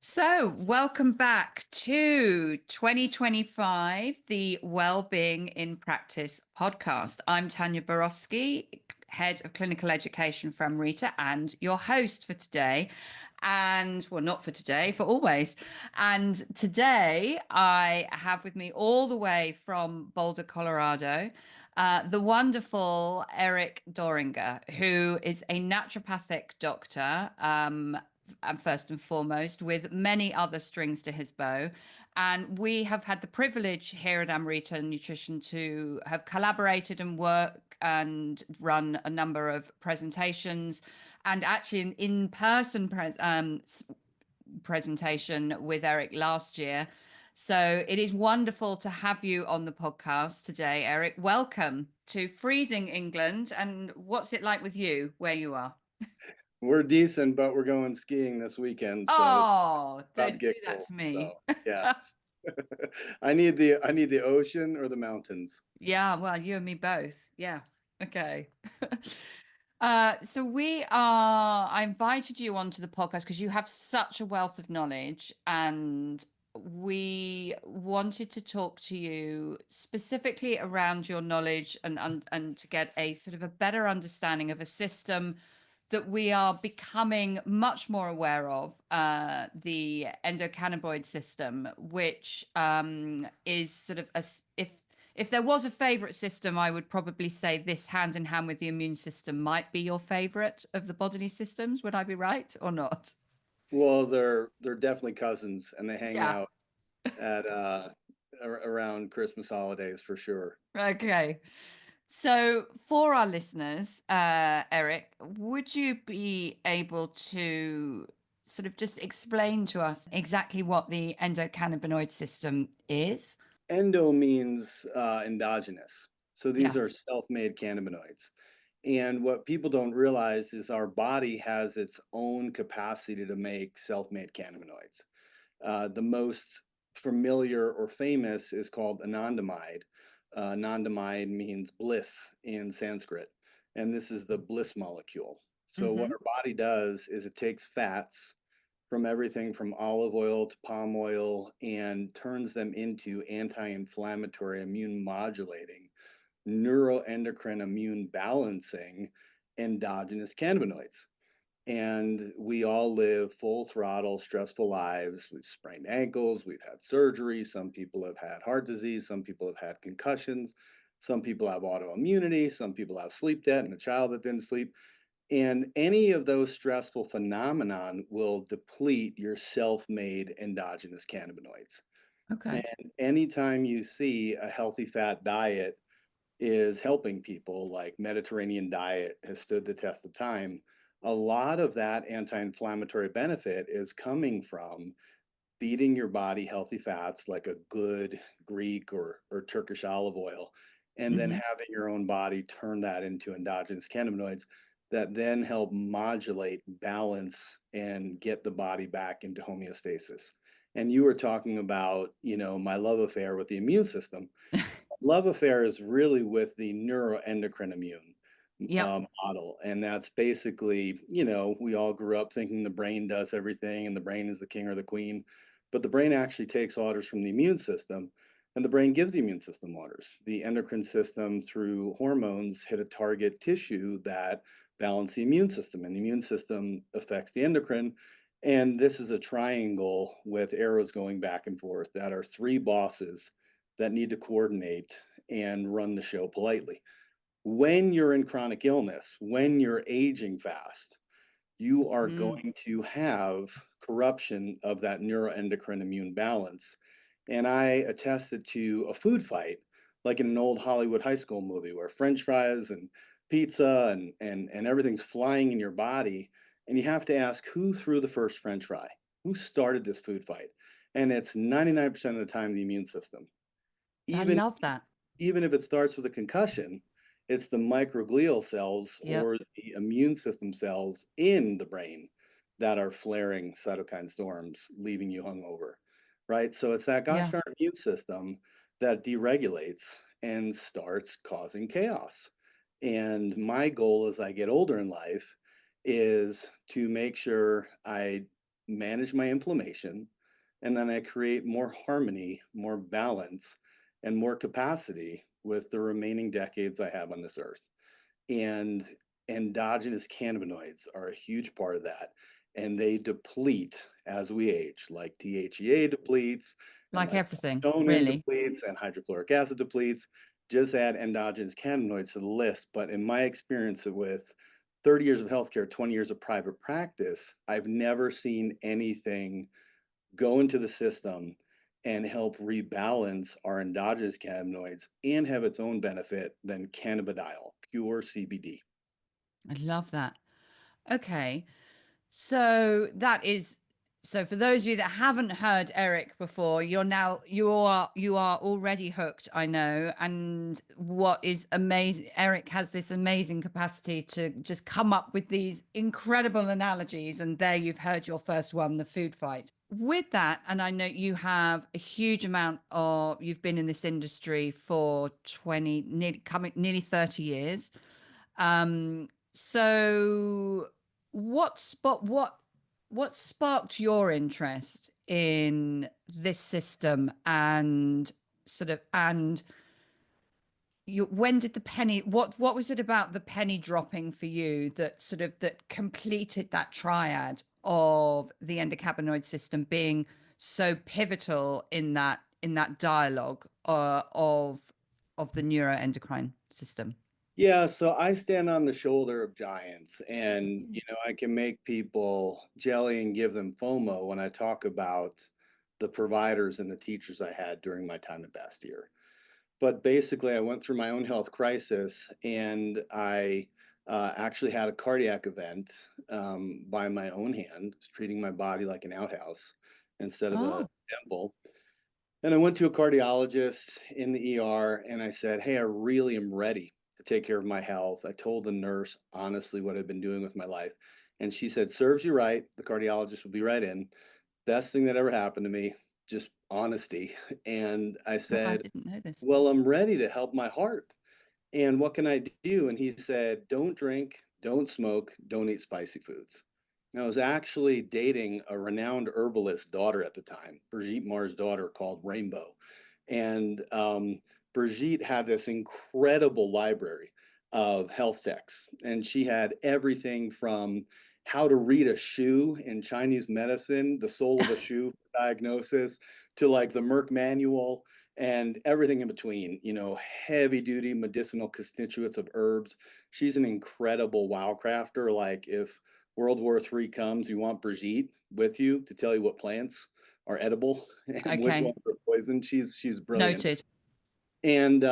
So, welcome back to 2025, the Wellbeing in Practice podcast. I'm Tanya Borowski, Head of Clinical Education from Rita, and your host for today. And well, not for today, for always. And today I have with me all the way from Boulder, Colorado, the wonderful Eric Dorninger, who is a naturopathic doctor. And first and foremost, with many other strings to his bow. And we have had the privilege here at Amrita Nutrition to have collaborated and work and run a number of presentations and actually an in-person presentation with Eric last year. So it is wonderful to have you on the podcast today, Eric. Welcome to freezing England. And what's it like with you where you are? We're decent, but we're going skiing this weekend, so it's Oh, about to don't do get that cold. to me. So yes, I need the ocean or the mountains. Yeah, well, you and me both. Yeah. Okay. I invited you onto the podcast because you have such a wealth of knowledge, and we wanted to talk to you specifically around your knowledge and to get a sort of a better understanding of a system that we are becoming much more aware of, the endocannabinoid system, which is sort of if there was a favorite system, I would probably say this hand in hand with the immune system might be your favorite of the bodily systems. Would I be right or not? Well, they're definitely cousins, and they hang Yeah. out at around Christmas holidays for sure. Okay. So, for our listeners, Eric, would you be able to sort of just explain to us exactly what the endocannabinoid system is? Endo means endogenous, so these Yeah. are self-made cannabinoids. And what people don't realize is our body has its own capacity to make self-made cannabinoids. The most familiar or famous is called anandamide. Anandamide means bliss in Sanskrit, and this is the bliss molecule. So, what Mm-hmm. our body does is it takes fats from everything from olive oil to palm oil and turns them into anti inflammatory, immune modulating, neuroendocrine immune balancing endogenous cannabinoids. And we all live full throttle, stressful lives. We've sprained ankles, we've had surgery. Some people have had heart disease, some people have had concussions, some people have autoimmunity, some people have sleep debt and a child that didn't sleep. And any of those stressful phenomenon will deplete your self-made endogenous cannabinoids. Okay. And anytime you see a healthy fat diet is helping people, like Mediterranean diet has stood the test of time, a lot of that anti-inflammatory benefit is coming from feeding your body healthy fats like a good Greek or Turkish olive oil, and then Mm-hmm. having your own body turn that into endogenous cannabinoids that then help modulate, balance, and get the body back into homeostasis. And you were talking about, my love affair with the immune system. Love affair is really with the neuroendocrine immune Yep. model. And that's basically, we all grew up thinking the brain does everything and the brain is the king or the queen. But the brain actually takes orders from the immune system, and the brain gives the immune system orders. The endocrine system, through hormones, hit a target tissue that balance the immune system, and the immune system affects the endocrine. And this is a triangle with arrows going back and forth that are three bosses that need to coordinate and run the show politely. When you're in chronic illness, when you're aging fast, you are Mm. going to have corruption of that neuroendocrine immune balance. And I attested to a food fight, like in an old Hollywood high school movie where French fries and pizza and everything's flying in your body. And you have to ask who threw the first French fry? Who started this food fight? And it's 99% of the time the immune system. I Even love that. even if it starts with a concussion, it's the microglial cells Yep. or the immune system cells in the brain that are flaring cytokine storms, leaving you hungover, right? So it's that gosh Yeah. darn immune system that deregulates and starts causing chaos. And my goal as I get older in life is to make sure I manage my inflammation, and then I create more harmony, more balance, and more capacity with the remaining decades I have on this earth. And endogenous cannabinoids are a huge part of that. And they deplete as we age, like DHEA depletes, and Like like everything, melatonin really. depletes, and hydrochloric acid depletes. Just add endogenous cannabinoids to the list. But in my experience with 30 years of healthcare, 20 years of private practice, I've never seen anything go into the system and help rebalance our endogenous cannabinoids and have its own benefit than cannabidiol, pure CBD. I love that. Okay. So that is so for those of you that haven't heard Eric before, you are already hooked, I know. And what is amazing, Eric has this amazing capacity to just come up with these incredible analogies. And there you've heard your first one, the food fight. With that, and I know you have a huge amount of you've been in this industry for 20 nearly 30 years. So what sparked your interest in this system and sort of and you when did the penny what was it about the penny dropping for you that sort of that completed that triad of the endocannabinoid system being so pivotal in that dialogue of the neuroendocrine system? Yeah, so I stand on the shoulder of giants, and I can make people jelly and give them FOMO when I talk about the providers and the teachers I had during my time at Bastyr. But basically, I went through my own health crisis, and I actually had a cardiac event by my own hand, treating my body like an outhouse instead of a Oh, temple. And I went to a cardiologist in the ER, and I said, "Hey, I really am ready to take care of my health." I told the nurse honestly what I'd been doing with my life. And she said, "Serves you right. The cardiologist will be right in. Best thing that ever happened to me, just honesty." And I oh, I said, didn't know this. "Well, I'm ready to help my heart. And what can I do?" And he said, "Don't drink, don't smoke, don't eat spicy foods." And I was actually dating a renowned herbalist daughter at the time, Brigitte Mars' daughter, called Rainbow. And Brigitte had this incredible library of health texts. And she had everything from how to read a shoe in Chinese medicine, the sole of a shoe for diagnosis, to like the Merck manual and everything in between, heavy duty medicinal constituents of herbs. She's an incredible wow crafter. Like if World War III comes, you want Brigitte with you to tell you what plants are edible and which Okay, ones are poison. She's brilliant. noted. And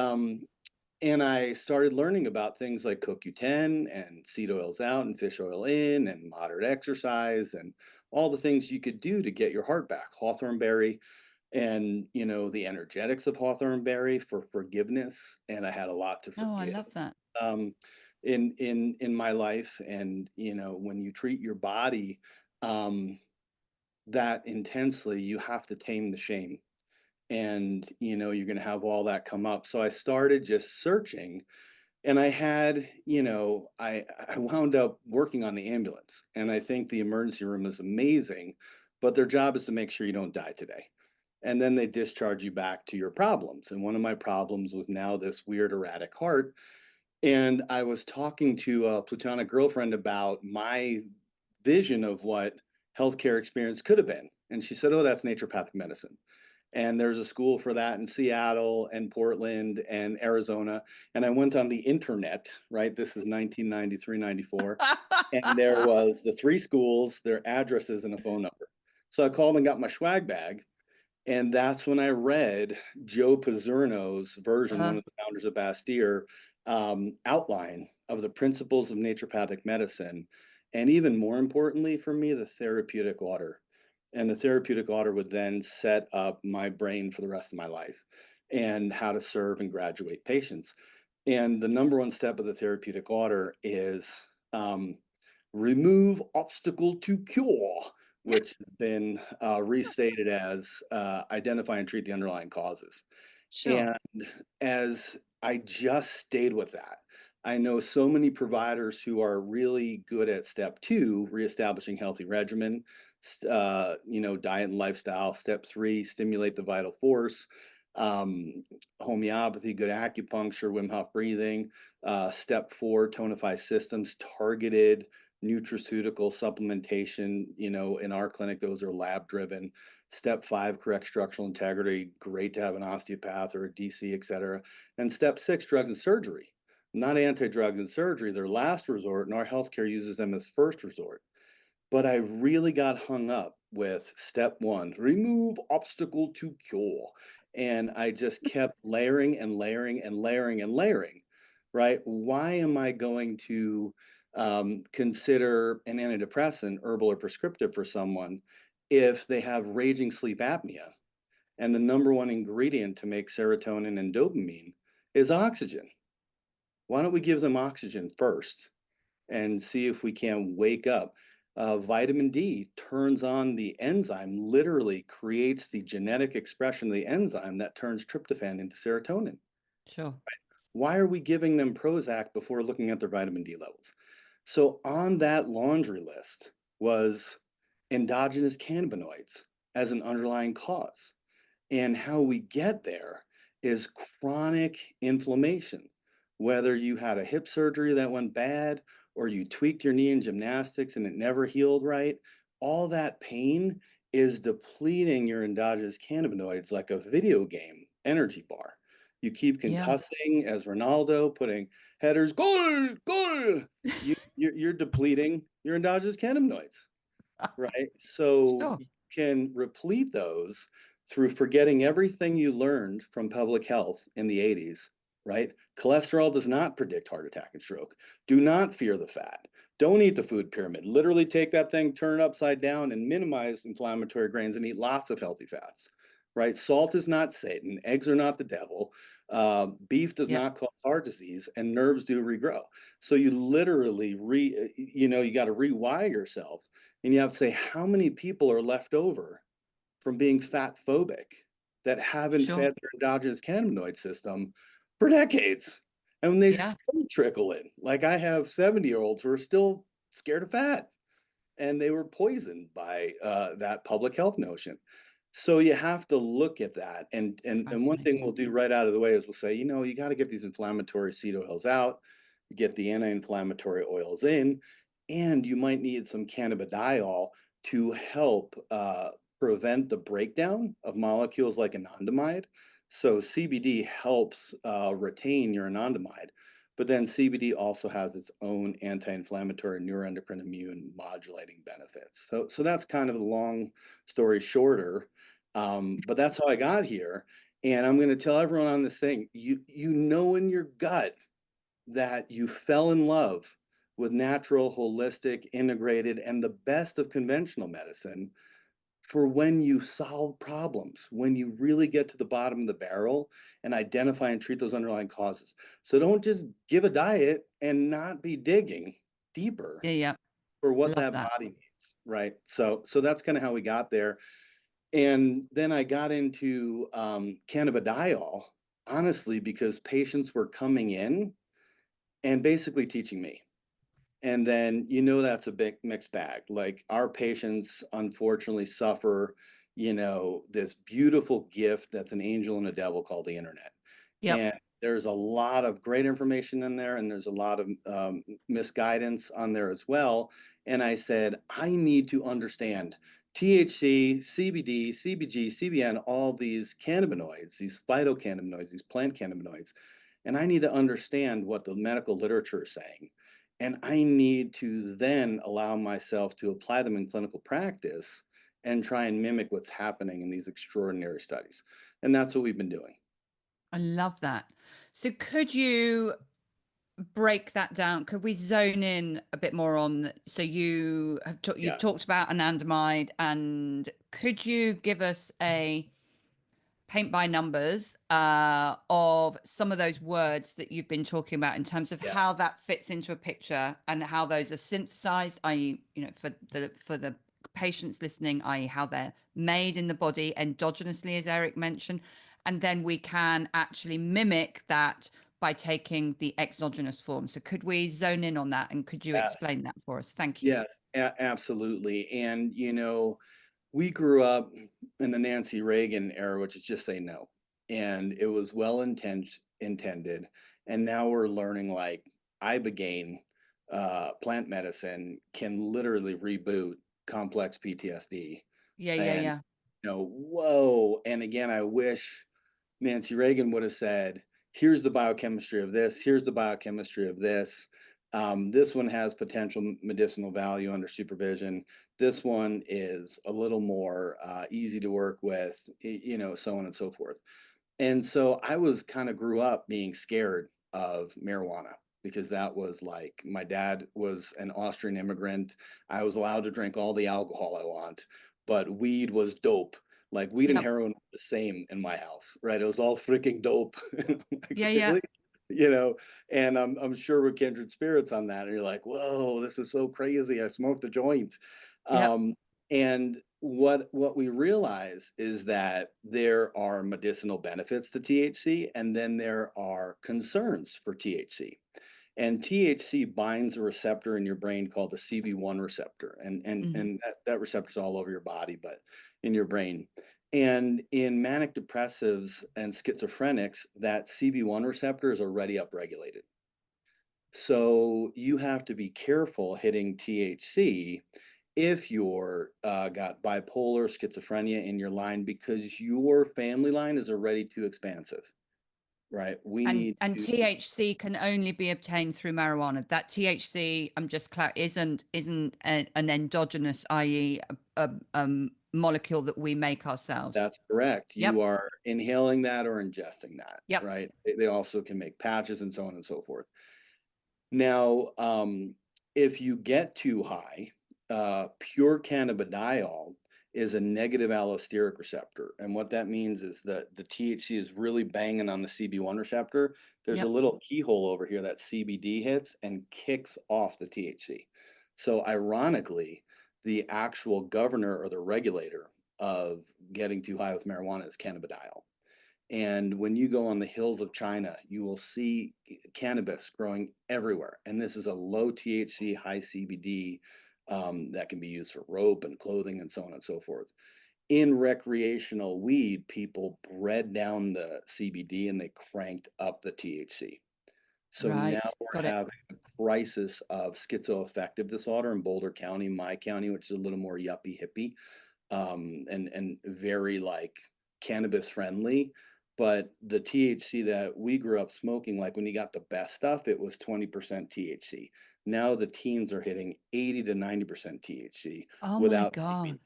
and I started learning about things like CoQ10 and seed oils out and fish oil in and moderate exercise and all the things you could do to get your heart back. Hawthorn berry, and the energetics of hawthorn berry for forgiveness, and I had a lot to Oh, I forgive love that. um in my life. And when you treat your body um that intensely, you have to tame the shame, and you're going to have all that come up. So I started just searching, and I had, I wound up working on the ambulance, and I think the emergency room is amazing, but their job is to make sure you don't die today. And then they discharge you back to your problems. And one of my problems was now this weird erratic heart. And I was talking to a platonic girlfriend about my vision of what healthcare experience could have been. And she said, "Oh, that's naturopathic medicine." And there's a school for that in Seattle and Portland and Arizona. And I went on the internet, right? This is 1993, 94. And there was the three schools, their addresses, and a phone number. So I called and got my swag bag. And that's when I read Joe Pizzurno's version, Uh, one of the founders of Bastyr, outline of the principles of naturopathic medicine. And even more importantly for me, the therapeutic order. And the therapeutic order would then set up my brain for the rest of my life and how to serve and graduate patients. And the number one step of the therapeutic order is um, remove obstacle to cure, which has been restated as identify and treat the underlying causes. sure. And as I just stayed with that, I know so many providers who are really good at step two, reestablishing healthy regimen. diet and lifestyle. Step 3, stimulate the vital force. Homeopathy, good acupuncture, Wim Hof breathing. Step 4, tonify systems, targeted nutraceutical supplementation. In our clinic, those are lab driven. Step 5, correct structural integrity. Great to have an osteopath or a DC, et cetera. And step 6, drugs and surgery. Not anti-drug and surgery, they're last resort, and our healthcare uses them as first resort. But I really got hung up with step 1, remove obstacle to cure. And I just kept layering and layering and layering and layering, right? Why am I going to consider an antidepressant, herbal or prescriptive, for someone if they have raging sleep apnea? And the number one ingredient to make serotonin and dopamine is oxygen. Why don't we give them oxygen first and see if we can wake up? Vitamin D turns on the enzyme, literally creates the genetic expression of the enzyme that turns tryptophan into serotonin. Sure. Why are we giving them Prozac before looking at their vitamin D levels? So on that laundry list was endogenous cannabinoids as an underlying cause. And how we get there is chronic inflammation. Whether you had a hip surgery that went bad or you tweaked your knee in gymnastics and it never healed right, all that pain is depleting your endogenous cannabinoids like a video game energy bar. You keep Yeah. concussing as Ronaldo, putting headers, goal, goal. You're depleting your endogenous cannabinoids, right? So Sure. you can replete those through forgetting everything you learned from public health in the 80s, right? Cholesterol does not predict heart attack and stroke. Do not fear the fat. Don't eat the food pyramid. Literally take that thing, turn it upside down, and minimize inflammatory grains and eat lots of healthy fats, right? Salt is not Satan. Eggs are not the devil. Beef does Yep. not cause heart disease, and nerves do regrow. So you literally you got to rewire yourself, and you have to say, how many people are left over from being fat phobic that haven't Sure. fed their endogenous cannabinoid system for decades? And when they Yeah. still trickle in, like I have 70-year-olds who are still scared of fat, and they were poisoned by that public health notion. So you have to look at that. And one thing we'll Fascinating. do right out of the way is we'll say, you got to get these inflammatory seed oils out, get the anti-inflammatory oils in, and you might need some cannabidiol to help prevent the breakdown of molecules like anandamide. So CBD helps retain your anandamide, but then CBD also has its own anti-inflammatory, neuroendocrine, immune modulating benefits. So that's kind of the long story shorter, but that's how I got here. And I'm going to tell everyone on this thing, you know in your gut that you fell in love with natural, holistic, integrated, and the best of conventional medicine for when you solve problems, when you really get to the bottom of the barrel and identify and treat those underlying causes. So don't just give a diet and not be digging deeper Yeah. Yeah. for what Love that that. body needs, right? So that's kind of how we got there. And then I got into cannabidiol, honestly, because patients were coming in and basically teaching me. And then that's a big mixed bag. Like our patients unfortunately suffer, this beautiful gift that's an angel and a devil called the internet. Yep. And there's a lot of great information in there, and there's a lot of misguidance on there as well. And I said, I need to understand THC, CBD, CBG, CBN, all these cannabinoids, these phytocannabinoids, these plant cannabinoids. And I need to understand what the medical literature is saying. And I need to then allow myself to apply them in clinical practice and try and mimic what's happening in these extraordinary studies. And that's what we've been doing. I love that. So could you break that down? Could we zone in a bit more on, so you've talked Yes. about anandamide, and could you give us a paint by numbers of some of those words that you've been talking about in terms of how Yes. that fits into a picture and how those are synthesized, i.e., for the patients listening, i.e., how they're made in the body endogenously, as Eric mentioned, and then we can actually mimic that by taking the exogenous form. So could we zone in on that, and could you Yes. explain that for us? Thank you. Yes, absolutely. And, we grew up in the Nancy Reagan era, which is just say no. And it was intended. And now we're learning like ibogaine, plant medicine can literally reboot complex PTSD. Yeah, yeah, And, yeah. whoa. And again, I wish Nancy Reagan would have said, here's the biochemistry of this, here's the biochemistry of this. This one has potential medicinal value under supervision. This one is a little more easy to work with, so on and so forth. And so I was kind of grew up being scared of marijuana because that was like my dad was an Austrian immigrant. I was allowed to drink all the alcohol I want, but weed was dope. Like weed and Yep. heroin were the same in my house, right? It was all freaking dope. Like, Yeah, yeah. really? You know, and I'm sure we're kindred spirits on that. And you're like, whoa, this is so crazy. I smoked a joint. Yep. Um, and what we realize is that there are medicinal benefits to THC, and then there are concerns for THC. And THC binds a receptor in your brain called the CB1 receptor, and and Hmm. and that receptor's all over your body, but in your brain. And in manic depressives and schizophrenics, that CB1 receptor is already upregulated. So you have to be careful hitting THC if you're got bipolar, schizophrenia in your line because your family line is already too expansive, right? We And need to. THC can only be obtained through marijuana. That THC, I'm just clear, isn't an endogenous, i.e., molecule that we make ourselves. That's correct. Yep. You are inhaling that or ingesting that, Yep. right? They also can make patches and so on and so forth. Now, if you get too high, pure cannabidiol is a negative allosteric receptor. And what that means is that the THC is really banging on the CB1 receptor. There's a Yep. little keyhole over here that CBD hits and kicks off the THC. So, ironically, the actual governor or the regulator of getting too high with marijuana is cannabidiol. And when you go on the hills of China, you will see cannabis growing everywhere. And this is a low THC, high CBD that can be used for rope and clothing and so on and so forth. In recreational weed, people bred down the CBD and they cranked up the THC. So now Right. we're Got it. having a crisis of schizoaffective disorder in Boulder County, my county, which is a little more yuppie hippie and very like cannabis friendly. But the THC that we grew up smoking, like when you got the best stuff, it was 20% THC. Now the teens are hitting 80 to 90% THC Oh my without God. CBD.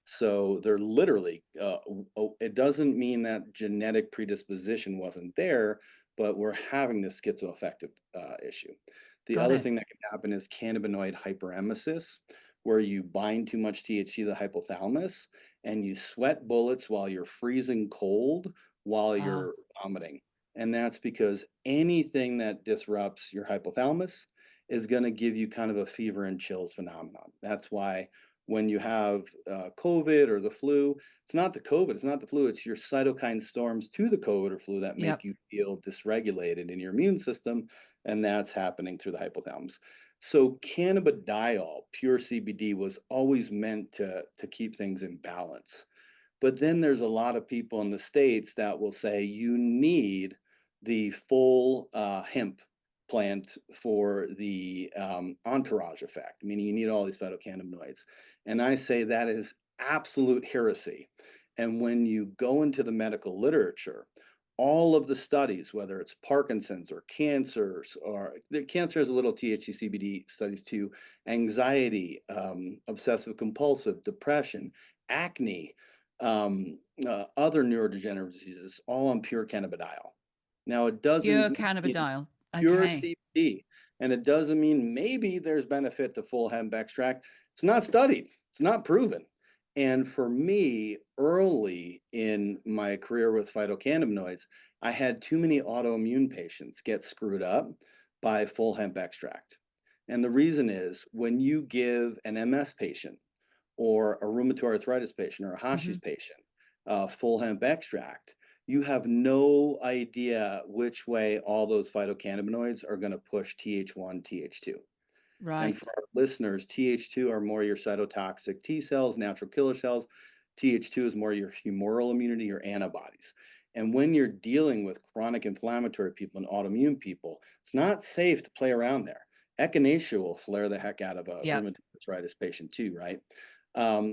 So they're literally, it doesn't mean that genetic predisposition wasn't there, but we're having this schizoaffective issue. The Got other it. thing that can happen is cannabinoid hyperemesis, where you bind too much THC to the hypothalamus and you sweat bullets while you're freezing cold while Ah, you're vomiting. And that's because anything that disrupts your hypothalamus is going to give you kind of a fever and chills phenomenon. That's why when you have COVID or the flu, it's not the COVID, it's not the flu, it's your cytokine storms to the COVID or flu that make yep. you feel dysregulated in your immune system. And that's happening through the hypothalamus. So cannabidiol, pure CBD, was always meant to keep things in balance. But then there's a lot of people in the States that will say you need the full hemp plant for the entourage effect, meaning you need all these phytocannabinoids. And I say that is absolute heresy. And when you go into the medical literature, all of the studies, whether it's Parkinson's or cancers, or the cancer has a little THC CBD studies too, anxiety, obsessive compulsive, depression, acne, other neurodegenerative diseases, all on pure cannabidiol. Now, it Pure doesn't mean cannabidiol. pure Okay. CBD, and it doesn't mean maybe there's benefit to full hemp extract. It's not studied, it's not proven. And for me, early in my career with phytocannabinoids, I had too many autoimmune patients get screwed up by full hemp extract. And the reason is when you give an MS patient or a rheumatoid arthritis patient or a Hmm. Hashi's patient full hemp extract, you have no idea which way all those phytocannabinoids are going to push Th1, Th2. And Right. for our listeners, Th2 are more your cytotoxic T cells, natural killer cells. Th2 is more your humoral immunity, your antibodies. And when you're dealing with chronic inflammatory people and autoimmune people, it's not safe to play around there. Echinacea will flare the heck out of a Yep. rheumatoid arthritis patient too, right?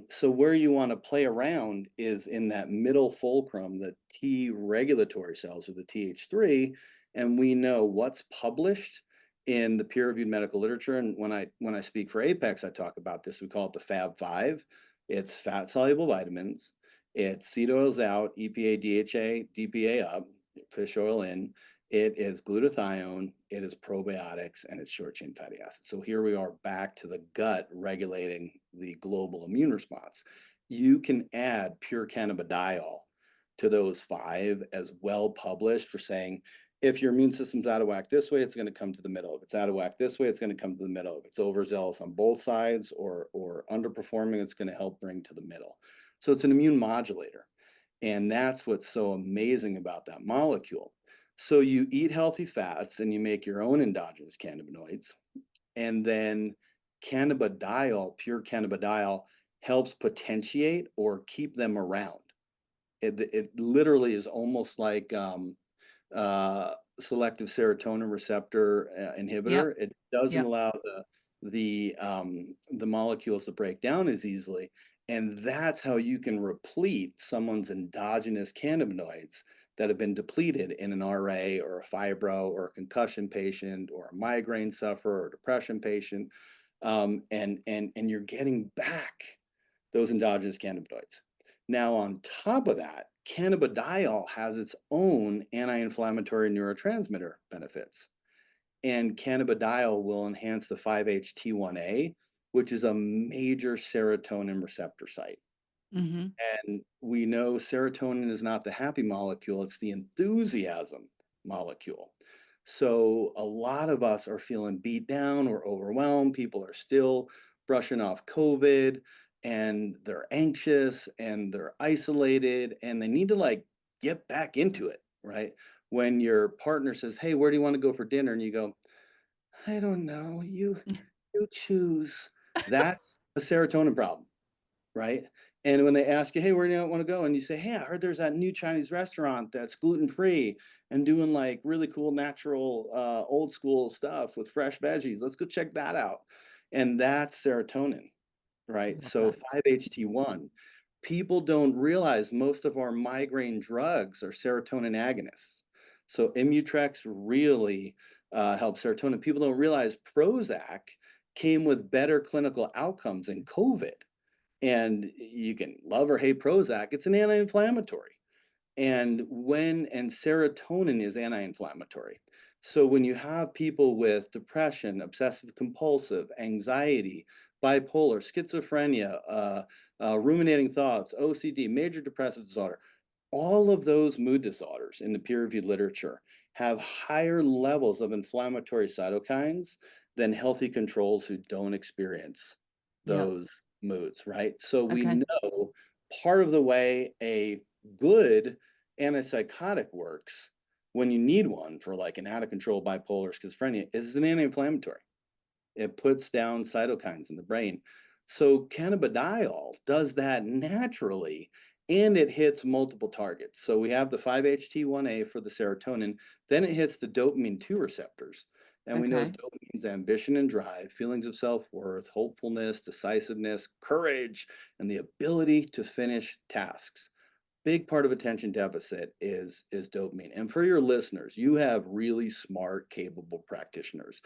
So where you want to play around is in that middle fulcrum, the T regulatory cells or the Th3, and we know what's published in the peer-reviewed medical literature. And when I speak for Apex, I talk about this. We call it the Fab Five. It's fat-soluble vitamins, it's seed oils out, EPA, DHA, DPA up, fish oil in. It is glutathione, it is probiotics, and it's short-chain fatty acids. So here we are back to the gut regulating the global immune response. You can add pure cannabidiol to those five as well published for saying if your immune system's out of whack this way, it's going to come to the middle. If it's out of whack this way, it's going to come to the middle. If it's overzealous on both sides or underperforming, it's going to help bring to the middle. So it's an immune modulator. And that's what's so amazing about that molecule. So you eat healthy fats and you make your own endogenous cannabinoids. And then cannabidiol, pure cannabidiol, helps potentiate or keep them around. It literally is almost like uh, selective serotonin receptor Yep. inhibitor. It doesn't Yep. allow the molecules to break down as easily, and that's how you can replete someone's endogenous cannabinoids that have been depleted in an RA or a fibro or a concussion patient or a migraine sufferer or depression patient, and you're getting back those endogenous cannabinoids. Now, on top of that, cannabidiol has its own anti-inflammatory neurotransmitter benefits. And cannabidiol will enhance the 5-HT1A, which is a major serotonin receptor site. Mm-hmm. And we know serotonin is not the happy molecule, it's the enthusiasm molecule. So a lot of us are feeling beat down or overwhelmed. People are still brushing off COVID and they're anxious and they're isolated and they need to like get back into it, right? When your partner says, "Hey, where do you want to go for dinner?" and you go, "I don't know, you choose." That's a serotonin problem, right? And when they ask you, "Hey, where do you want to go?" and you say, "Hey, I heard there's that new Chinese restaurant that's gluten-free and doing like really cool natural old school stuff with fresh veggies. Let's go check that out." And that's serotonin, right? Love So that. 5-HT1, people don't realize most of our migraine drugs are serotonin agonists. So Immutrex really helps serotonin. People don't realize Prozac came with better clinical outcomes in COVID. And you can love or hate Prozac, it's an anti-inflammatory. And serotonin is anti-inflammatory. So when you have people with depression, obsessive compulsive, anxiety, bipolar, schizophrenia, ruminating thoughts, OCD, major depressive disorder, all of those mood disorders in the peer-reviewed literature have higher levels of inflammatory cytokines than healthy controls who don't experience Yep. those moods, right? So we Okay. know part of the way a good antipsychotic works when you need one for like an out of control bipolar schizophrenia is an anti-inflammatory. It puts down cytokines in the brain. So cannabidiol does that naturally and it hits multiple targets. So we have the 5-HT1A for the serotonin, then it hits the dopamine 2 receptors. And we know Okay. dopamine's ambition and drive, feelings of self-worth, hopefulness, decisiveness, courage, and the ability to finish tasks. Big part of attention deficit is dopamine. And for your listeners, you have really smart, capable practitioners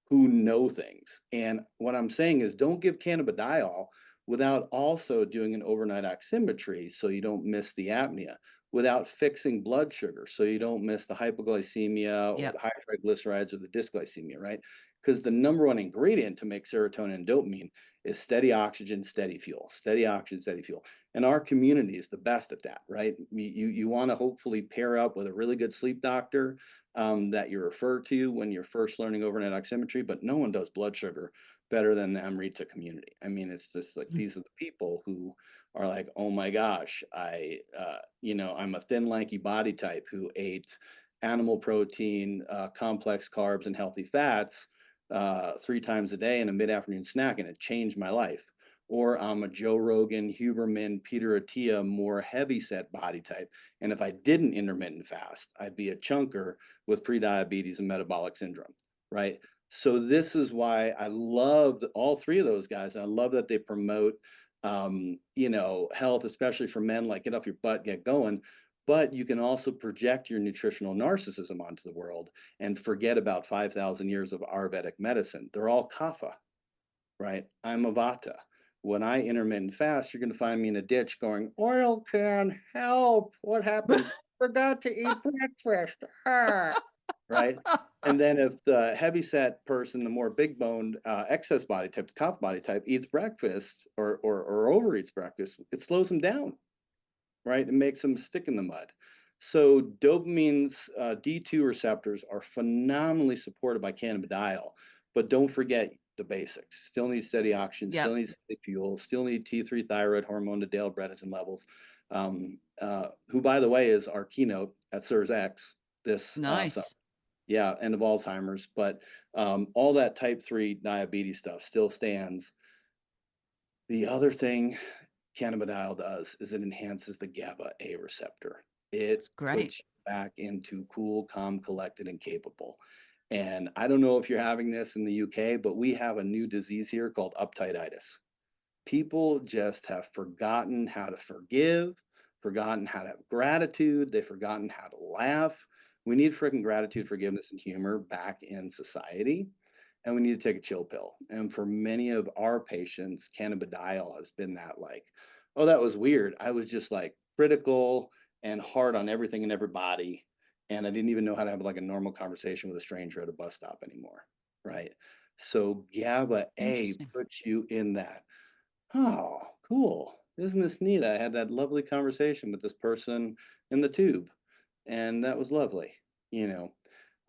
who know things. And what I'm saying is don't give cannabidiol without also doing an overnight oximetry so you don't miss the apnea, without fixing blood sugar so you don't miss the hypoglycemia or the Yep. high triglycerides or the dysglycemia, right? Because the number one ingredient to make serotonin and dopamine is steady oxygen, steady fuel, steady oxygen, steady fuel. And our community is the best at that, right? You want to hopefully pair up with a really good sleep doctor that you refer to when you're first learning overnight oximetry, but no one does blood sugar better than the Amrita community. I mean, it's just like Mm. these are the people who are like, oh my gosh, I'm a thin, lanky body type who ate animal protein, complex carbs, and healthy fats 3 times a day and a mid-afternoon snack, and it changed my life. Or I'm a Joe Rogan, Huberman, Peter Attia, more heavy set body type. And if I didn't intermittent fast, I'd be a chunker with prediabetes and metabolic syndrome, right? So this is why I love all three of those guys. I love that they promote, health, especially for men, like get off your butt, get going. But you can also project your nutritional narcissism onto the world and forget about 5,000 years of Ayurvedic medicine. They're all kapha, right? I'm a vata. When I intermittent fast, you're going to find me in a ditch going, oil can help. What happened? Forgot to eat breakfast. Ah. Right? And then if the heavy set person, the more big boned excess body type, the kapha body type, eats breakfast or overeats breakfast, it slows them down, right? It makes them stick in the mud. So dopamine's D2 receptors are phenomenally supported by cannabidiol, but don't forget the basics. Still need steady oxygen, Yep. still need steady fuel, still need T3 thyroid hormone to Dale Bredesen levels, who, by the way, is our keynote at CIRS X this summer. Nice. Yeah, end of Alzheimer's, but all that type 3 diabetes stuff still stands. The other thing cannabidiol does is it enhances the GABA A receptor. It It's great. puts you back into cool, calm, collected, and capable. And I don't know if you're having this in the UK, but we have a new disease here called uptightitis. People just have forgotten how to forgive, forgotten how to have gratitude, they've forgotten how to laugh. We need freaking gratitude, forgiveness, and humor back in society, and we need to take a chill pill. And for many of our patients, cannabidiol has been that like, oh, that was weird. I was just like critical and hard on everything and everybody, and I didn't even know how to have like a normal conversation with a stranger at a bus stop anymore, right? So GABA A Interesting. puts you in that, oh, cool. Isn't this neat? I had that lovely conversation with this person in the tube, and that was lovely. You know,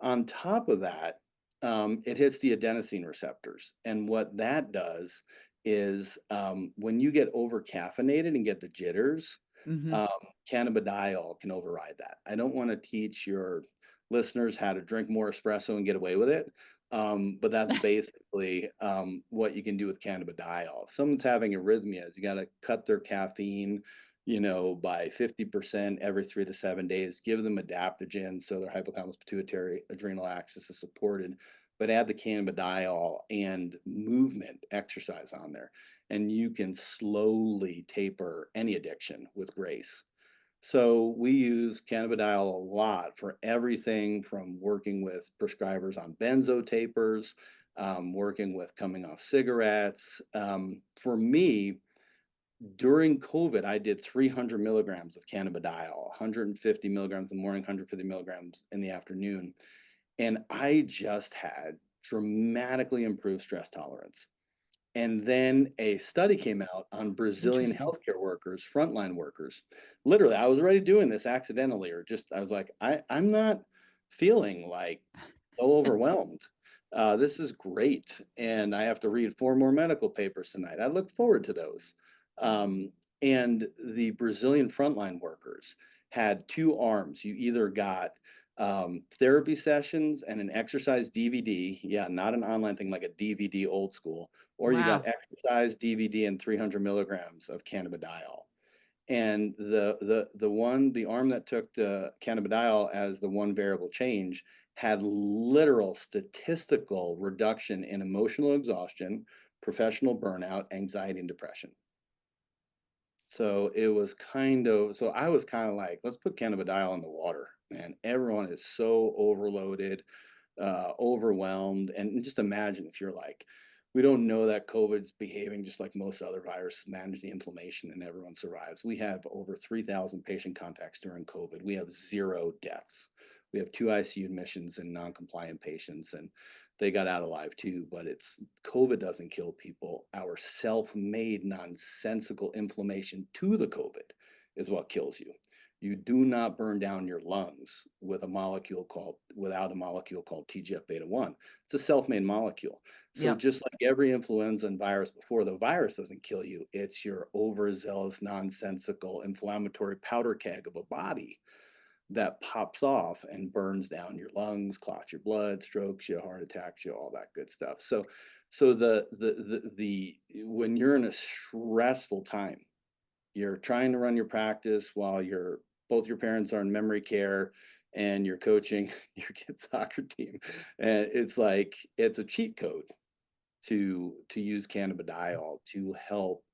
on top of that, it hits the adenosine receptors. And what that does is when you get over caffeinated and get the jitters, Hmm. um, cannabidiol can override that. I don't want to teach your listeners how to drink more espresso and get away with it. But that's basically what you can do with cannabidiol. If someone's having arrhythmias, you got to cut their caffeine, by 50% every 3 to 7 days. Give them adaptogens so their hypothalamus pituitary adrenal axis is supported, but add the cannabidiol and movement exercise on there, and you can slowly taper any addiction with grace. So we use cannabidiol a lot for everything from working with prescribers on benzo tapers, working with coming off cigarettes. For me, during COVID, I did 300 milligrams of cannabidiol, 150 milligrams in the morning, 150 milligrams in the afternoon. And I just had dramatically improved stress tolerance. And then a study came out on Brazilian Interesting. healthcare workers, frontline workers. Literally, I was already doing this accidentally, or just I was like, I'm not feeling like so overwhelmed. This is great. And I have to read 4 more medical papers tonight. I look forward to those. And the Brazilian frontline workers had 2 arms. You either got therapy sessions and an exercise DVD. Yeah, not an online thing like a DVD old school, or you got Wow. exercise DVD and 300 milligrams of cannabidiol. And the arm that took the cannabidiol as the one variable change had literal statistical reduction in emotional exhaustion, professional burnout, anxiety, and depression. So I was kind of like, let's put cannabidiol in the water, man. Everyone is so overloaded, overwhelmed. And just imagine if you're like, we don't know that COVID's behaving just like most other viruses, manage the inflammation and everyone survives. We have over 3,000 patient contacts during COVID. We have 0 deaths. We have 2 ICU admissions and non-compliant patients, and they got out alive too. But it's COVID doesn't kill people. Our self-made nonsensical inflammation to the COVID is what kills you. You do not burn down your lungs with without a molecule called TGF-beta 1. It's a self-made molecule. So Yeah. just like every influenza and virus before, the virus doesn't kill you. It's your overzealous, nonsensical, inflammatory powder keg of a body that pops off and burns down your lungs, clots your blood, strokes you, heart attacks you, all that good stuff. So the when you're in a stressful time, you're trying to run your practice while both your parents are in memory care and you're coaching your kid's soccer team. And it's like it's a cheat code to use cannabidiol to help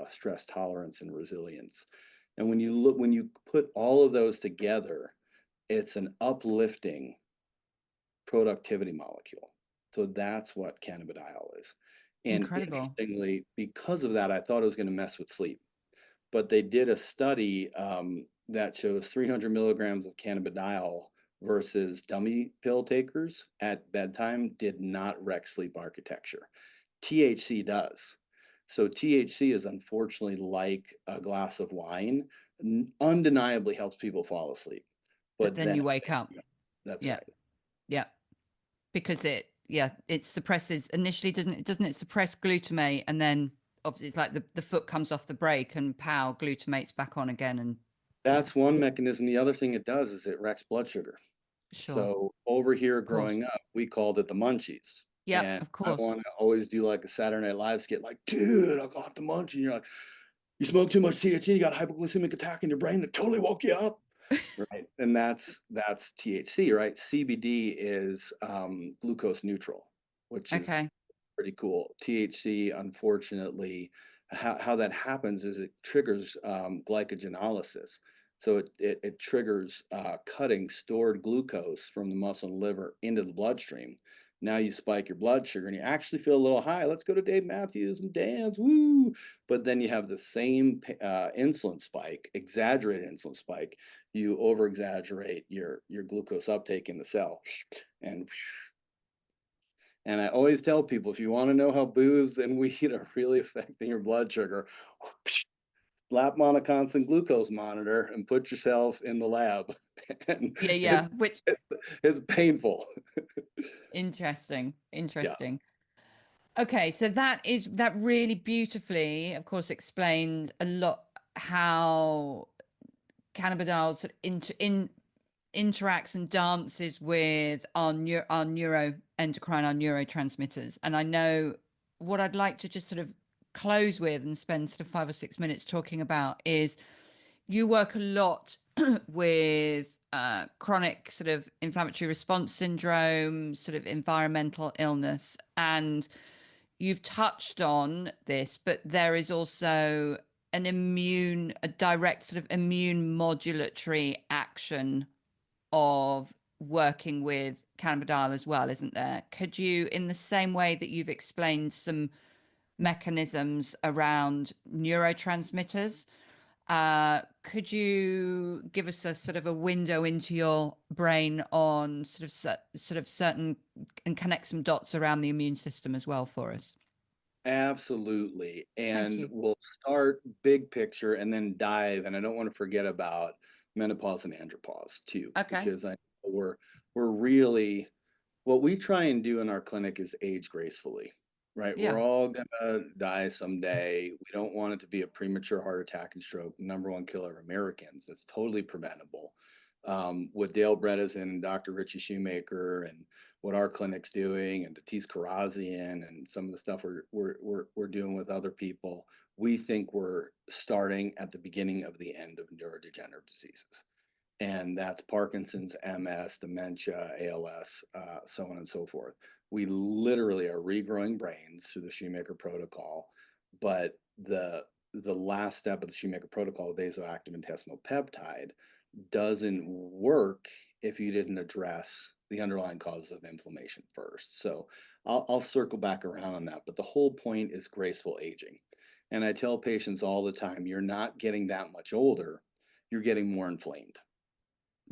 stress tolerance and resilience. And when you put all of those together, it's an uplifting productivity molecule. So that's what cannabidiol is. And Incredible. interestingly, because of that, I thought it was going to mess with sleep. But they did a study that shows 300 milligrams of cannabidiol versus dummy pill takers at bedtime did not wreck sleep architecture. THC does. So THC is unfortunately like a glass of wine, undeniably helps people fall asleep. But But then then you wake up. that's Yeah. right. Yeah. Because it suppresses initially, doesn't it suppress glutamate, and then obviously it's like the foot comes off the brake and pow, glutamate's back on again. And yeah, That's one mechanism. The other thing it does is it wrecks blood sugar. sure. So over here Of course. growing up, we called it the munchies. Yeah, And of I course. want to always do like a Saturday Night Live skit, like, dude, I got the munchie. You're like, you smoke too much THC, you got a hypoglycemic attack in your brain that totally woke you up. Right. And that's THC, right? CBD is glucose neutral, which is Okay. pretty cool. THC, unfortunately, how that happens is it triggers glycogenolysis. So it triggers cutting stored glucose from the muscle and liver into the bloodstream. Now you spike your blood sugar and you actually feel a little high. Let's go to Dave Matthews and dance, woo! But then you have the same insulin spike, exaggerated insulin spike. You over exaggerate your glucose uptake in the cell, and I always tell people, if you want to know how booze and weed are really affecting your blood sugar, slap them on a constant glucose monitor and put yourself in the lab. And Yeah, yeah. Which it's, it's painful. interesting. Yeah, Interesting. Okay, so that really beautifully, of course, explained a lot how cannabidiol sort of interacts and dances with our neuroendocrine, our neurotransmitters. And I know what I'd like to just sort of close with and spend sort of 5 or 6 minutes talking about is you work a lot with chronic sort of inflammatory response syndrome, sort of environmental illness, and you've touched on this, but there is also a direct sort of immune modulatory action of working with cannabidiol as well, isn't there? Could you, in the same way that you've explained some mechanisms around neurotransmitters, could you give us a sort of a window into your brain on sort of certain and connect some dots around the immune system as well for us? absolutely. Thank And you. we'll start big picture and then dive. And I don't want to forget about menopause and andropause too, Okay. because we're really what we try and do in our clinic is age gracefully, right? We're Yeah. all gonna die someday. We don't want it to be a premature heart attack and stroke, number one killer of Americans. That's totally preventable. What Dale Bredesen and Dr. Richie Shoemaker and what our clinic's doing, and Tatis Karazian and some of the stuff we're doing with other people, we think we're starting at the beginning of the end of neurodegenerative diseases, and that's Parkinson's, MS, dementia, ALS, so on and so forth. We literally are regrowing brains through the Shoemaker protocol, but the last step of the Shoemaker protocol, vasoactive intestinal peptide, doesn't work if you didn't address the underlying causes of inflammation first. So I'll circle back around on that, but the whole point is graceful aging. And I tell patients all the time, you're not getting that much older, you're getting more inflamed.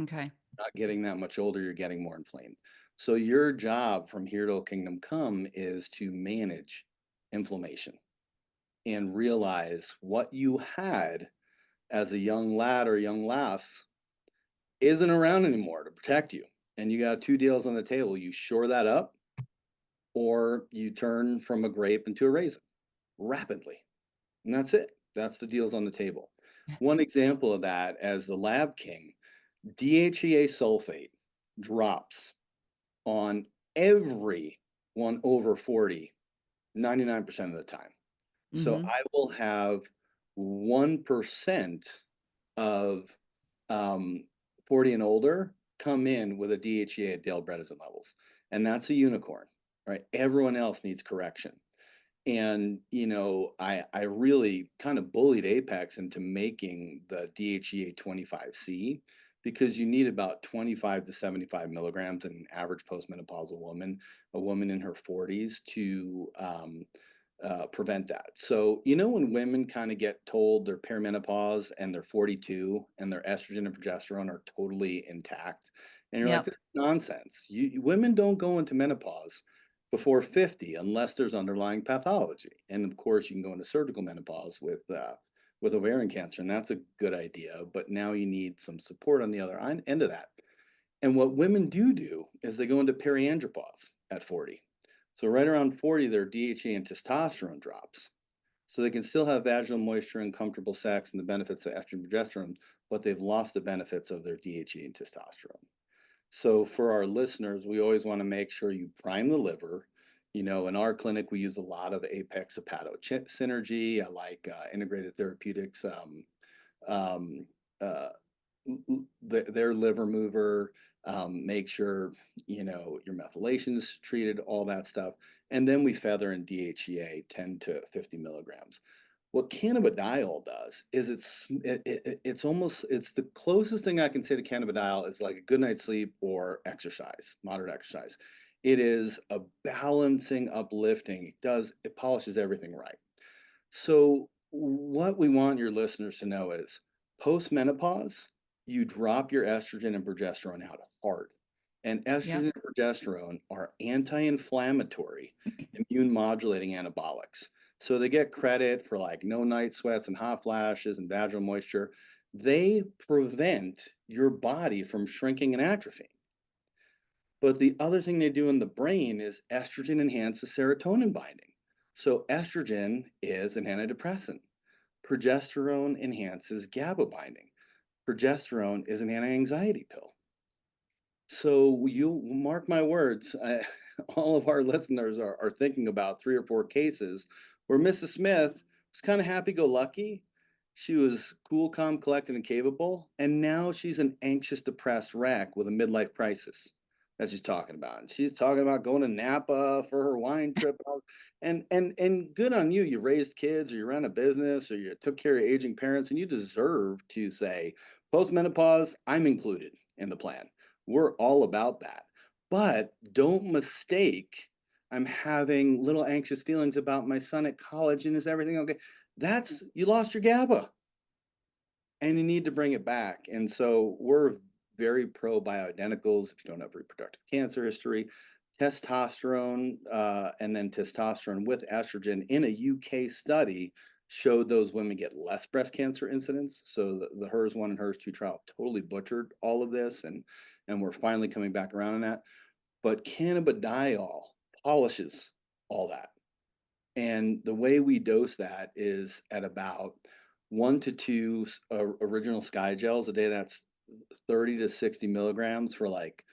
Okay. Not getting that much older, you're getting more inflamed. So your job from here till kingdom come is to manage inflammation and realize what you had as a young lad or young lass isn't around anymore to protect you. And you got two deals on the table. You shore that up, or you turn from a grape into a raisin rapidly. And that's it. That's the deals on the table. One example of that, as the lab king, DHEA sulfate drops on everyone over 40 99% of the time. So Hmm. I will have 1% of 40 and older come in with a DHEA at Dale Bredesen levels. And that's a unicorn, right? Everyone else needs correction. And I really kind of bullied Apex into making the DHEA 25C because you need about 25 to 75 milligrams in an average postmenopausal woman, a woman in her 40s, to prevent that. So, when women kind of get told they're perimenopause and they're 42 and their estrogen and progesterone are totally intact, and you're like, Yep. this is nonsense. Women don't go into menopause before 50 unless there's underlying pathology. And of course, you can go into surgical menopause with ovarian cancer, and that's a good idea. But now you need some support on the other end of that. And what women do is they go into periandropause at 40. So right around 40, their DHEA and testosterone drops. So they can still have vaginal moisture and comfortable sex and the benefits of estrogen and progesterone, but they've lost the benefits of their DHEA and testosterone. So for our listeners, we always want to make sure you prime the liver. In our clinic, we use a lot of Apex Hepato Synergy. I like Integrated Therapeutics, um, uh, their liver mover. Make sure your methylation's treated, all that stuff, and then we feather in DHEA 10 to 50 milligrams. What cannabidiol does is it's the closest thing I can say to cannabidiol is like a good night's sleep or exercise, moderate exercise. It is a balancing, uplifting. It polishes everything right. So what we want your listeners to know is post-menopause, you drop your estrogen and progesterone out hard. And Yep. estrogen and progesterone are anti-inflammatory, immune modulating anabolics. So they get credit for like no night sweats and hot flashes and vaginal moisture. They prevent your body from shrinking and atrophying. But the other thing they do in the brain is estrogen enhances serotonin binding. So estrogen is an antidepressant. Progesterone enhances GABA binding. Progesterone is an anti-anxiety pill. So you mark my words, all of our listeners are thinking about 3 or 4 cases where Mrs. Smith was kind of happy-go-lucky. She was cool, calm, collected, and capable, and now she's an anxious, depressed wreck with a midlife crisis that she's talking about. And she's talking about going to Napa for her wine trip, and good on you. You raised kids, or you ran a business, or you took care of aging parents, and you deserve to say, post-menopause, I'm included in the plan. We're all about that. But don't mistake, I'm having little anxious feelings about my son at college and is everything okay? That's, you lost your GABA and you need to bring it back. And so we're very pro bioidenticals if you don't have reproductive cancer history. Testosterone and then testosterone with estrogen in a UK study showed those women get less breast cancer incidence. So the HERS 1 and HERS 2 trial totally butchered all of this, and we're finally coming back around on that. But cannabidiol polishes all that. And the way we dose that is at about 1 to 2 original Sky gels a day. That's 30 to 60 milligrams for like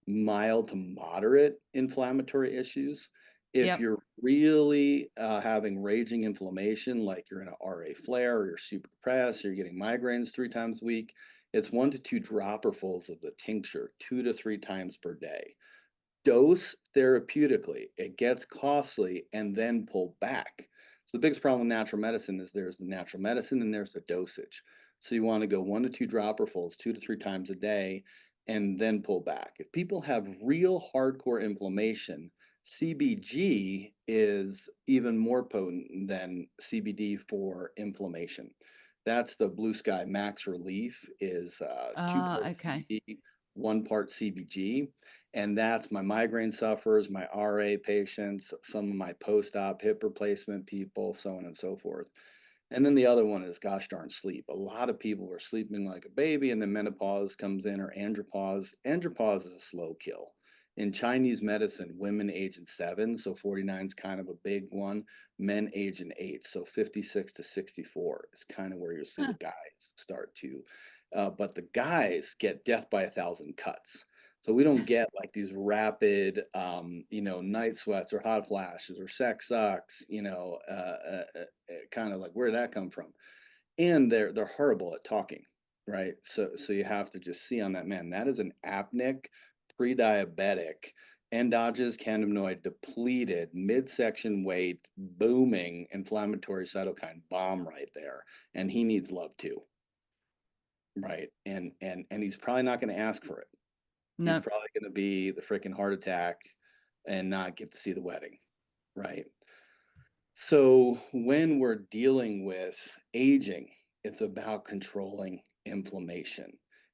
mild to moderate inflammatory issues. If Yep. you're really having raging inflammation, like you're in a RA flare or you're super depressed, or you're getting migraines 3 times a week, it's 1 to 2 dropperfuls of the tincture 2 to 3 times per day. Dose therapeutically. It gets costly and then pull back. So the biggest problem with natural medicine is there's the natural medicine and there's the dosage. So you want to go 1 to 2 dropperfuls 2 to 3 times a day and then pull back. If people have real hardcore inflammation, CBG is even more potent than CBD for inflammation. That's the Blue Sky Max Relief is 2 parts Okay. CBD, 1 part CBG. And that's my migraine sufferers, my RA patients, some of my post-op hip replacement people, so on and so forth. And then the other one is gosh darn sleep. A lot of people are sleeping like a baby, and then menopause comes in or andropause. Andropause is a slow kill. In Chinese medicine, women age in 7, so 49 is kind of a big one. Men age in 8, so 56 to 64 is kind of where you'll see the Huh. guys start to. But the guys get death by 1,000 cuts. So we don't get like these rapid, night sweats or hot flashes or sex sucks, kind of like where did that come from? And they're horrible at talking, right? So you have to just see on that man. That is an apneic, pre-diabetic, endogenous cannabinoid depleted, midsection weight, booming inflammatory cytokine bomb right there. And he needs love too, right? And he's probably not going to ask for it. He's No. probably going to be the freaking heart attack and not get to see the wedding, right? So when we're dealing with aging, it's about controlling inflammation.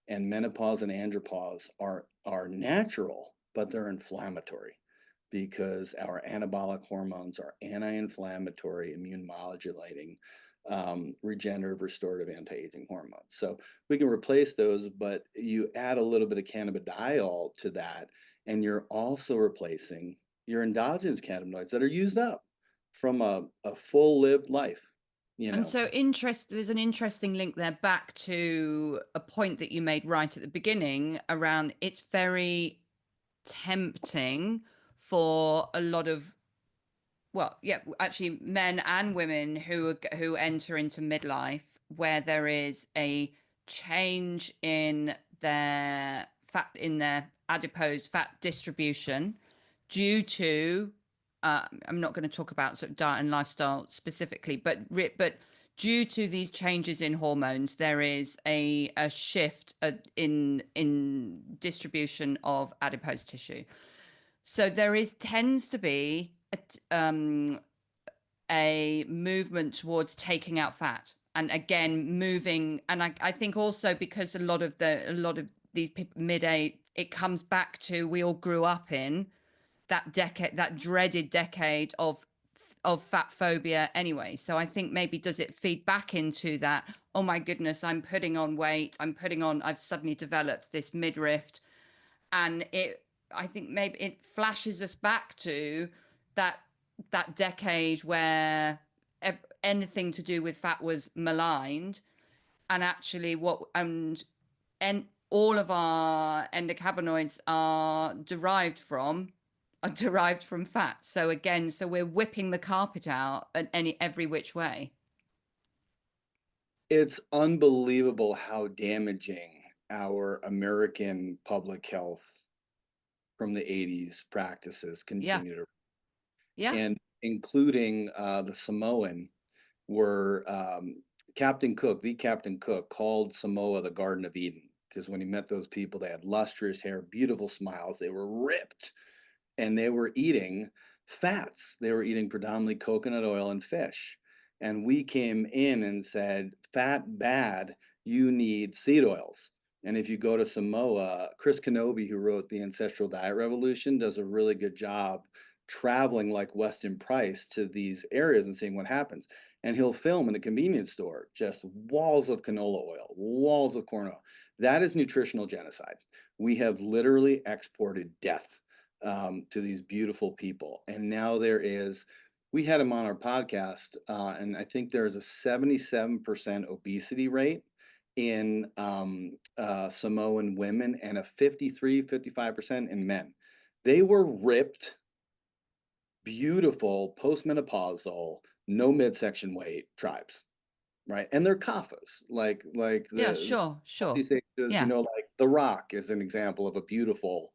And menopause and andropause are natural, but they're inflammatory because our anabolic hormones are anti-inflammatory, immune modulating, regenerative, restorative, anti-aging hormones. So we can replace those, but you add a little bit of cannabidiol to that, and you're also replacing your endogenous cannabinoids that are used up from a full lived life, you And know. so there's an interesting link there back to a point that you made right at the beginning around it's very tempting for a lot of, well, yeah, actually men and women who enter into midlife where there is a change in their adipose fat distribution due to I'm not going to talk about sort of diet and lifestyle specifically, but due to these changes in hormones, there is a shift in distribution of adipose tissue. So there is tends to be a movement towards taking out fat, and again moving. And I think also because a lot of these people mid-age, it comes back to we all grew up in that decade, that dreaded decade of fat phobia anyway. So I think maybe does it feed back into that, oh my goodness, I'm putting on weight, I've suddenly developed this midriff. And I think maybe it flashes us back to that decade where anything to do with fat was maligned, and actually and all of our endocannabinoids are derived from fat. So again, so we're whipping the carpet out every which way. It's unbelievable how damaging our American public health from the 80s practices Yeah. continue to, Yeah. and including the Samoan, were the Captain Cook called Samoa the Garden of Eden because when he met those people, they had lustrous hair, beautiful smiles, they were ripped, and they were eating fats. They were eating predominantly coconut oil and fish. And we came in and said, fat bad, you need seed oils. And if you go to Samoa, Chris Kenobi, who wrote The Ancestral Diet Revolution, does a really good job traveling like Weston Price to these areas and seeing what happens. And he'll film in a convenience store just walls of canola oil, walls of corn oil. That is nutritional genocide. We have literally exported death to these beautiful people. And now we had him on our podcast, and I think there's a 77% obesity rate in Samoan women and a 55% in men. They were ripped, beautiful, postmenopausal, no midsection weight tribes, right? And they're kaffas, like Yeah, the sure, sure. Southeast Asians, Yeah. like The Rock is an example of a beautiful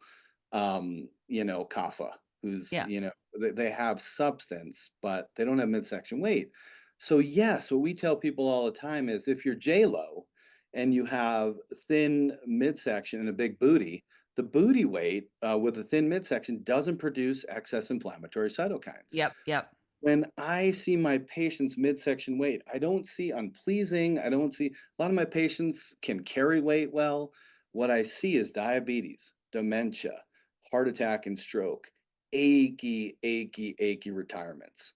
kapha who's, Yeah. they have substance, but they don't have midsection weight. So yes, what we tell people all the time is if you're J-Lo and you have thin midsection and a big booty, the booty weight with a thin midsection doesn't produce excess inflammatory cytokines. Yep. Yep. When I see my patient's midsection weight, I don't see unpleasing. I don't see a lot of my patients can carry weight well. What I see is diabetes, dementia, heart attack, and stroke, achy retirements.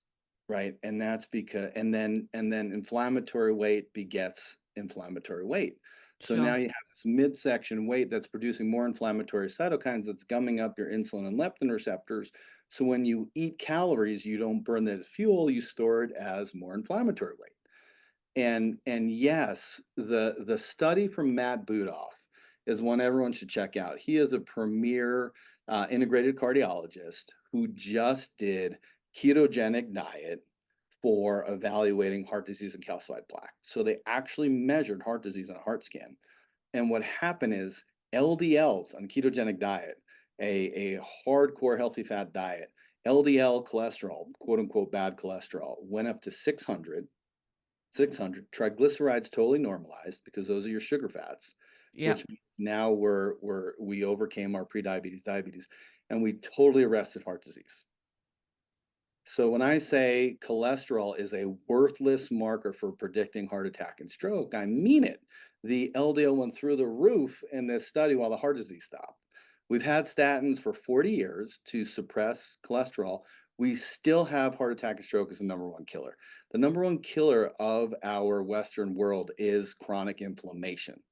right? And that's because and then inflammatory weight begets inflammatory weight. So now Sure. you have this midsection weight that's producing more inflammatory cytokines that's gumming up your insulin and leptin receptors. So when you eat calories, you don't burn that as fuel, you store it as more inflammatory weight. And yes, the study from Matt Budoff is one everyone should check out. He is a premier integrated cardiologist who just did ketogenic diet for evaluating heart disease and calcified plaque. So they actually measured heart disease on a heart scan. And what happened is LDLs on ketogenic diet, a hardcore healthy fat diet, LDL cholesterol, quote unquote bad cholesterol, went up to 600. Triglycerides totally normalized because those are your sugar fats, Yep. which means now we overcame our prediabetes, diabetes, and we totally arrested heart disease. So when I say cholesterol is a worthless marker for predicting heart attack and stroke, I mean it. The LDL went through the roof in this study while the heart disease stopped. We've had statins for 40 years to suppress cholesterol. We still have heart attack and stroke as the number one killer. The number one killer of our Western world is chronic inflammation.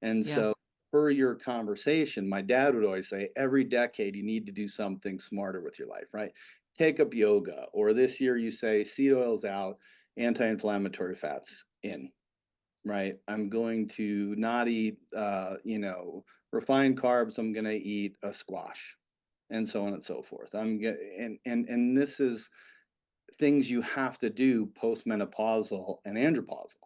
And Yeah. so, per your conversation, my dad would always say, every decade you need to do something smarter with your life, right? Take up yoga, or this year you say seed oils out, anti-inflammatory fats in, right? I'm going to not eat, refined carbs. I'm going to eat a squash, and so on and so forth. And this is things you have to do postmenopausal and andropausal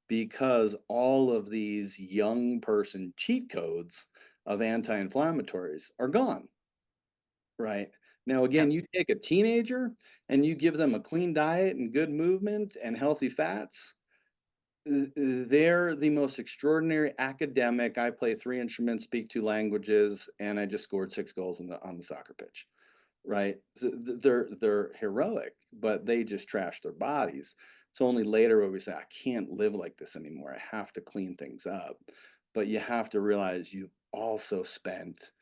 because all of these young person cheat codes of anti-inflammatories are gone, right? Now, again, Yep. you take a teenager and you give them a clean diet and good movement and healthy fats, they're the most extraordinary academic. I play 3 instruments, speak 2 languages, and I just scored 6 goals on the soccer pitch, right? So they're heroic, but they just trash their bodies. It's only later where we say, I can't live like this anymore. I have to clean things up. But you have to realize you've also spent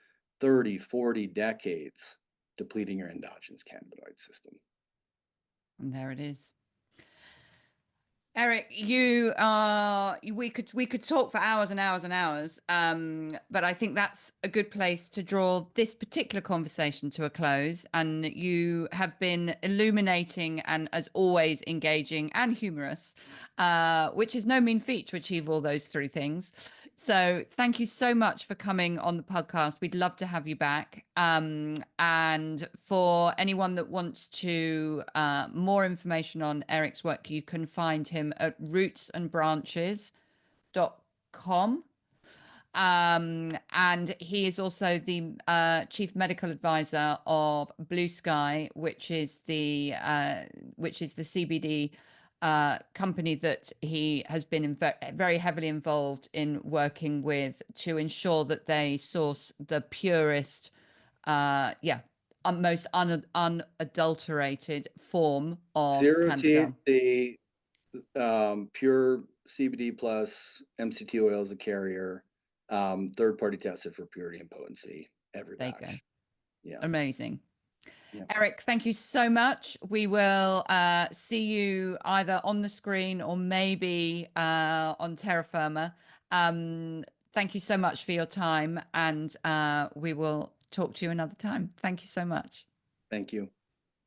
30, 40 decades depleting your endogenous cannabinoid system. And there it is. Eric, you are we could talk for hours and hours and hours. But I think that's a good place to draw this particular conversation to a close. And you have been illuminating and as always engaging and humorous, which is no mean feat to achieve all those three things. So thank you so much for coming on the podcast. We'd love to have you back. And for anyone that wants to more information on Eric's work, you can find him at rootsandbranches.com. And he is also the chief medical advisor of Blue Sky, which is the CBD company that he has been very heavily involved in working with to ensure that they source the purest, most unadulterated form of Zero cannabidiol. THC, pure CBD plus MCT oil as a carrier, third party tested for purity and potency every There you go. batch. Yeah. Amazing. Yeah. Eric, thank you so much. We will see you either on the screen or maybe on Terra Firma. Thank you so much for your time, and we will talk to you another time. Thank you so much. Thank you.